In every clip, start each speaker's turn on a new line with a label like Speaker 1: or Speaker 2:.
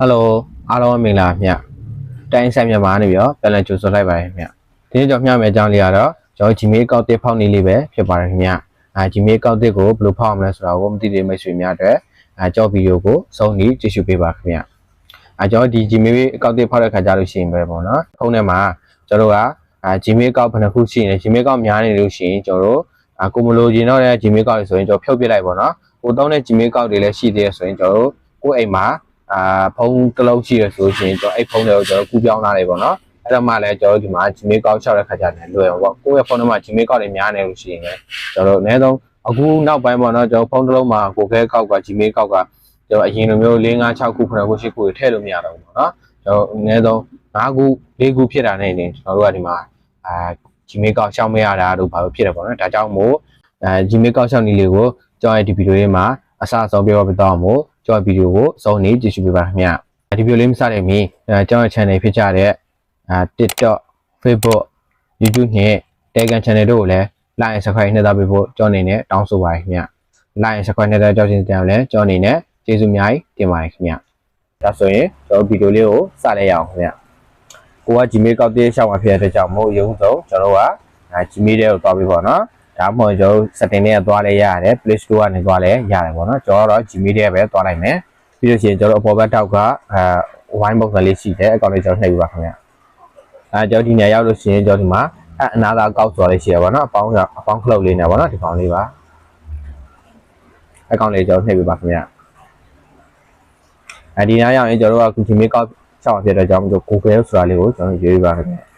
Speaker 1: Hello အားလုံးမင်္ဂလာမြတ်တိုင်းဆိုင်မြန်မာနေပြီးတော့ပြန်လည်ကြိုဆိုလိုက်ပါတယ်မြတ်ဒီနေ့ကျွန်တော်မျှမယ်အကြောင်းလေးကတော့ကျွန်တော် Gmail ကောက်တစ်ဖောက်နေလေးပဲဖြစ်ပါတယ်မြတ်Gmail ကောက်တစ်ကိုဘယ်လိုဖောက်မလဲဆိုတာကိုမသိသေးမိတ်ဆွေများအတွက်ကြောက်ဗီဒီယိုကိုစုံပြီးကြည့်ရှုပေးပါခင်ဗျကျွန်တော်ဒီ Gmail ကောက်တစ်ဖောက်တဲ့ခါကြလို့ရှိရင်ပဲပေါ့နော်ဖုန်းထဲမှာကျွန်တော်တို့ကGmail ကောက်ဘယ်နှခုရှိနေ Gmail ကောက်များနေလို့ရှိရင်ကျွန်တော်တို့ကိုမလိုချင်တော့တဲ့ Gmail ကောက်တွေဆိုရင်ကျွန်တော်ဖြုတ်ပစ်လိုက်ပေါ့နော်ကိုတောင်းတဲ့ Gmail ကောက်တွေလည်းရှိသေးတယ်ဆိုရင်ကျွန်တော်တို့ကိုအိမ်မှာဖုန်းတစ်လုံးရှိရဆိုရင်ကျွန်တော်အဲ့ဖုန်းတွေကိုကျွန်တော်ကူးပြောင်းလာတယ်ပေါ့နော်အဲ့တော့မှလည်းကျွန်တော်ဒီမှာ Gmail ကောက်လျှောက်တဲ့ခါကျတယ်လွယ်အောင်ပေါ့ကိုယ့်ရဲ့ဖုန်းထဲမှာ Gmail ကောက်တွေများနေလို့ရှိရင်လည်းကျွန်တော်တို့အနည်းဆုံးအခုနောက်ပိုင်းပေါ့နော်ကျွန်တော်ဖုန်းတစ်လုံးမှာကိုခဲကောက်က Gmail ကောက်ကကျွန်တော်အရင်လိုမျိုး4 5 6ခု9ခု10ခုထည့်လို့မရတော့ဘူးပေါ့နော်ကျွန်တော်အနည်းဆုံး5ခု4ခုဖြစ်တာနဲ့နေကျွန်တော်တို့ကဒီမှာGmail ကောက်ရှောက်မရတာတို့ဘာလို့ဖြစ်တယ်ပေါ့နော်ဒါကြောင့်မို့Gmail ကောက်ရှောက်နည်းလေးကိုကျွန်တော်ဒီဗီဒီယိုလေးမှာအစအဆုံးပြောပြတော့မို့ကျွန်တော်ဗီဒီယိုကိုစုံနေကြည့်ရှုပေးပါခင်ဗျဒီဗီဒီယိုလေးမစတဲ့မီကျွန်တော် channel ဖြစ်ကြတဲ့TikTok Facebook YouTube နဲ့ Telegram channel တို့ကိုလည်း like and subscribe နှိပ်သားပေးဖို့ကျွန်တော်အနေနဲ့တောင်းဆိုပါခင်ဗျ like and subscribe နှိပ်သားကြောက်ချင်းတရားလည်းကျွန်တော်အနေနဲ့ကျေးဇူးအများကြီးတင်ပါတယ်ခင်ဗျဒါဆိုရင်ကျွန်တော်ဗီဒီယိုလေးကိုစလိုက်ရအောင်ခင်ဗျကိုက Gmail ကောက်တဲ့ရှောက်မှာဖြစ်တဲ့ကြောင့်မို့ရုံးဆုံးကျွန်တော်ကGmail တွေကိုသွားပြီးပေါ့နော်ဒါမှမဟုတ်ကျွန်တော် setting တွေကသွားလဲရတယ် Play Store ကနေသွားလဲရတယ်ပေါ့နော်ကျွန်တော်တော့ Gmail တွေပဲသွားလိုက်မယ်ပြီးလို့ရှိရင်ကျွန်တော်အပေါ်ဘက်ထောက်က wine box လေးရှိတယ်အကောင့်လေးကျွန်တော်နှိပ်ပြပါခင်ဗျကျွန်တော်ဒီနေရာရောက်လို့ရှိရင်ကျွန်တော်ဒီမှာအနာသာကောက်ဆိုလေးရှိရပါတော့အပေါင်းခလုတ်လေးနဲ့ပေါ့နော်ဒီကောင်လေးပါအကောင့်လေးကျွန်တော်နှိပ်ပြပါခင်ဗျဒီနေရာရောက်ရင်ကျွန်တော်တို့က Gmail ကောက်ရှောက်ဖြစ်တဲ့ကြောင့်ကျွန်တော် Google ဆိုတာလေးကိုကျွန်တော်ရွေးပါခင်ဗ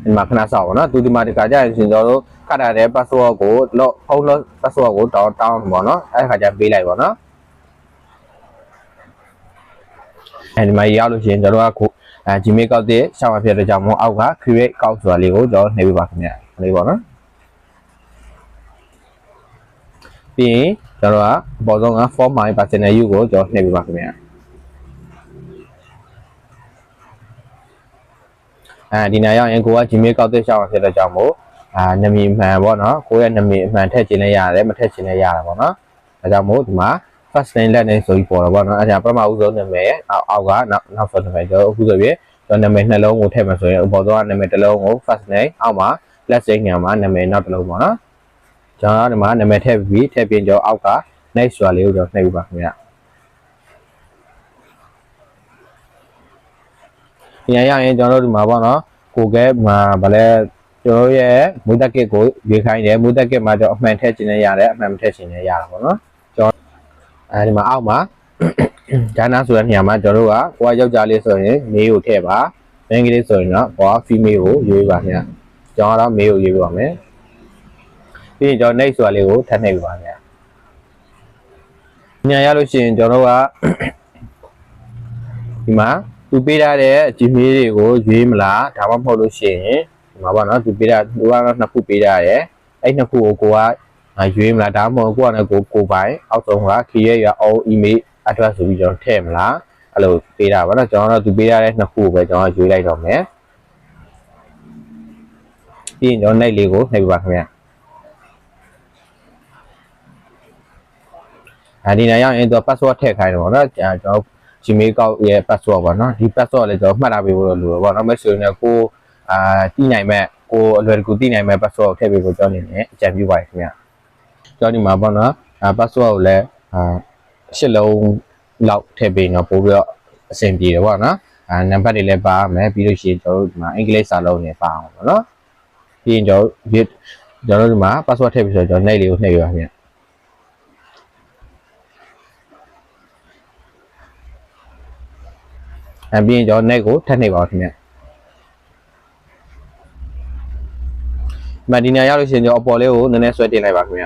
Speaker 1: ျဒီမှာခဏဆောက်ပါနော်သူဒီမှာဒီကကြရင်ကျွန်တော်တို့ခတ်ထားတဲ့ password ကိုဖုန်းလို့ password ကိုတောင်းပေါ့နော်အဲ့ဒီခါကျပေးလိုက်ပါနော်ဒီမှာရောက်လို့ရှိရင်ကျွန်တော်တို့ကGmail ကောက်တဲ့ရှောက်ဖြစ်တဲ့ကြောင့်မို့အောက်က create ကောက်ဆိုတာလေးကိုကျွန်တော်နှိပ်ပေးပါခင်ဗျလေးပေါ့နော်ပြီးရင်ကျွန်တော်ကအပေါ်ဆုံးက for my personal use ကိုကျွန်တော်နှိပ်ပေးပါခင်ဗျဒီနေရာရောက်ရင်ကိုက Gmail ကောက်တဲ့ရှောက်ဖြစ်တဲ့ကြောင့်မို့နာမည်အမှန်ပေါ့နော်ကိုရဲ့နာမည်အမှန်ထည့်ခြင်းလည်းရတယ်မထည့်ခြင်းလည်းရတယ်ပေါ့နော်ဒါကြောင့်မို့ဒီမှာ first name last name ဆိုပြီးပေါ်တော့ပေါ့နော်အဲ့ဒါပထမဦးဆုံးနာမည်အောက်ကနောက်ဆုံးနာမည်ကျွန်တော်အခုဆိုပြီးကျွန်တော်နာမည်နှလုံးကိုထည့်မှာဆိုရင်အပေါ်ဆုံးကနာမည်တစ်လုံးကို first name အောက်မှာ last name ညာမှာနာမည်နောက်တစ်လုံးပေါ့နော်ကျွန်တော်ဒီမှာနာမည်ထည့်ပြီးထည့်ပြင်ကျွန်တော်အောက်က next ဆိုတာလေးကိုကျွန်တော်နှိပ်ပြပါခင်ဗျဒီရရင်ကျွန်တော်တို့ဒီမှာပေါ့နော်ကိုကဲမှာဗလဲကျွန်တော်ရဲ့မူတက်ကစ်ကိုရွေးခိုင်းတယ်မူတက်ကစ်မှာကျွန်တော်အမှန်ထည့်ခြင်းနဲ့ရတယ်အမှန်မထည့်ခြင်းနဲ့ရတာပေါ့နော်ကျွန်တော်ဒီမှာအောက်မှာဂျာနာဆိုတဲ့နေရာမှာကျွန်တော်တို့ကကိုကယောက်ျားလေးဆိုရင်မေးကိုထည့်ပါမိန်းကလေးဆိုရင်တော့ကိုက female ကိုရွေးပါခင်ဗျကျွန်တော်ကတော့မေးကိုရွေးပါမယ်ပြီးရင်ကျွန်တော် next ဆိုတာလေးကိုထပ်နှိပ်ပါခင်ဗျညာရလို့ရှိရင်ကျွန်တော်တို့ကဒီမှာသူပေးထားတဲ့ Gmail တွေကိုရွေးမလားဒါမှမဟုတ်လို့ရှိရင်ဒီမှာပေါ့နော်သူပေးတာသူကတော့နှစ်ခုပေးထားတယ်အဲ့နှစ်ခုကိုကရွေးမလားဒါမှမဟုတ်ကိုကလည်းကိုပိုင်အောက်ဆုံးက create your own email address ဆိုပြီးကျွန်တော်ထည့်မလားအဲ့လိုပေးတာပေါ့နော်ကျွန်တော်တို့သူပေးထားတဲ့နှစ်ခုကိုပဲကျွန်တော်ရွေးလိုက်တော့မယ်ပြီးရင်ကျွန်တော် next လေးကိုနှိပ်ပါခင်ဗျဒီနေရာရောက်ရင်သူ password ထည့်ခိုင်းတယ်ပေါ့နော်ကျွန်တော်Gmail ကောက်ရဲ့ password ပေါ့နော်ဒီ password လည်းကျွန်တော်မှတ်ထားပေးဖို့လိုတယ်ပေါ့နော်မဲ့ဆိုရင်ကိုတိနိုင်မဲ့ကိုအလွယ်တကူတိနိုင်မဲ့ password ကိုထည့်ပေးဖို့ကျွန်တော်အနေနဲ့အကြံပြုပါတယ်ခင်ဗျကျွန်တော်ဒီမှာပေါ့နော်password ကိုလည်း8လုံးလောက်ထည့်ပေးတော့ပို့ပြီးတော့အဆင်ပြေတယ်ပေါ့နော်နံပါတ်တွေလည်းပါမယ်ပြီးလို့ရှိရင်ကျွန်တော်တို့ဒီမှာအင်္ဂလိပ်စာလုံးနဲ့ပါအောင်ပေါ့နော်ပြီးရင်ကျွန်တော်တို့ဒီမှာ password ထည့်ပြီးဆိုတော့ကျွန်တော် next လေးကိုနှိပ်ရပါခင်ဗျပြီးရင်ကျွန်တော် next ကိုထပ်နှိပ်ပါဦးခင်ဗျဒီနေရာရောက်လို့ရှိရင်ကျွန်တော်အပေါ်လေးကိုနည်းနည်းဆွဲတင်လိုက်ပါခင်ဗျ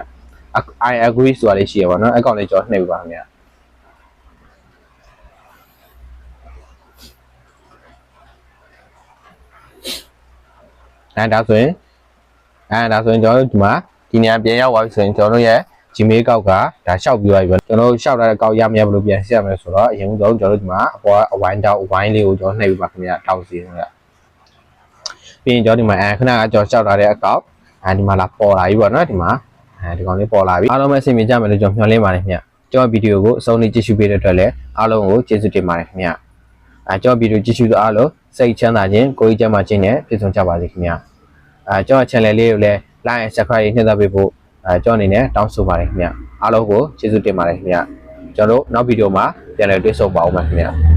Speaker 1: I agree ဆိုတာလေးရှိရပါတော့အကောင့်လေးကျွန်တော်နှိပ်ပါခင်ဗျဒါဆိုရင်ကျွန်တော်တို့ဒီမှာဒီနေရာပြန်ရောက်သွားပြီဆိုရင်ကျွန်တော်တို့ရဲ့ Gmail ကောက်ကဒါရှောက်ပြီးသွားပြီပဲကျွန်တော်တို့ရှောက်ထားတဲ့ကောက်ရမရဘလို့ပြန်ရှင်းရမယ်ဆိုတော့အရင်ဆုံးကျွန်တော်တို့ဒီမှာအပေါ်အဝိုင်းတောက်အဝိုင်းလေးကိုကျွန်တော်နှိပ်ပြီးပါခင်ဗျတောက်စီခင်ဗျပြီးရင်ကျွန်တော်ဒီမှာခဏကကျွန်တော်ရှောက်ထားတဲ့အကောက်ဒီမှာလာပေါ်လာပြီပေါ့နော်ဒီမှာဒီကောင်လေးပေါ်လာပြီအားလုံးပဲအဆင်ပြေကြမယ်လို့ကျွန်တော်မျှော်လင့်ပါတယ်ခင်ဗျ ကျွန်တော်ဗီဒီယိုကိုအဆုံးထိကြည့်ရှုပေးတဲ့အတွက်လည်းအားလုံးကိုကျေးဇူးတင်ပါတယ်ခင်ဗျကျွန်တော်ဗီဒီယိုကြည့်ရှုသူအားလုံးစိတ်ချမ်းသာခြင်းကိုယ်ကြီးကျန်းမာခြင်းနဲ့ပြည့်စုံကြပါစေခင်ဗျကျွန်တော် channel လေးကိုလည်း like and subscribe နှိမ့်သက်ပေးဖို့ကျွန်တော်အနေနဲ့တောင်းဆိုပါတယ်ခင်ဗျအားလုံးကိုကျေးဇူးတင်ပါတယ်ခင်ဗျကျွန်တော်တို့နောက်ဗီဒီယိုမှာပြန်လည်တွေ့ဆုံပါဦးမယ်ခင်ဗျ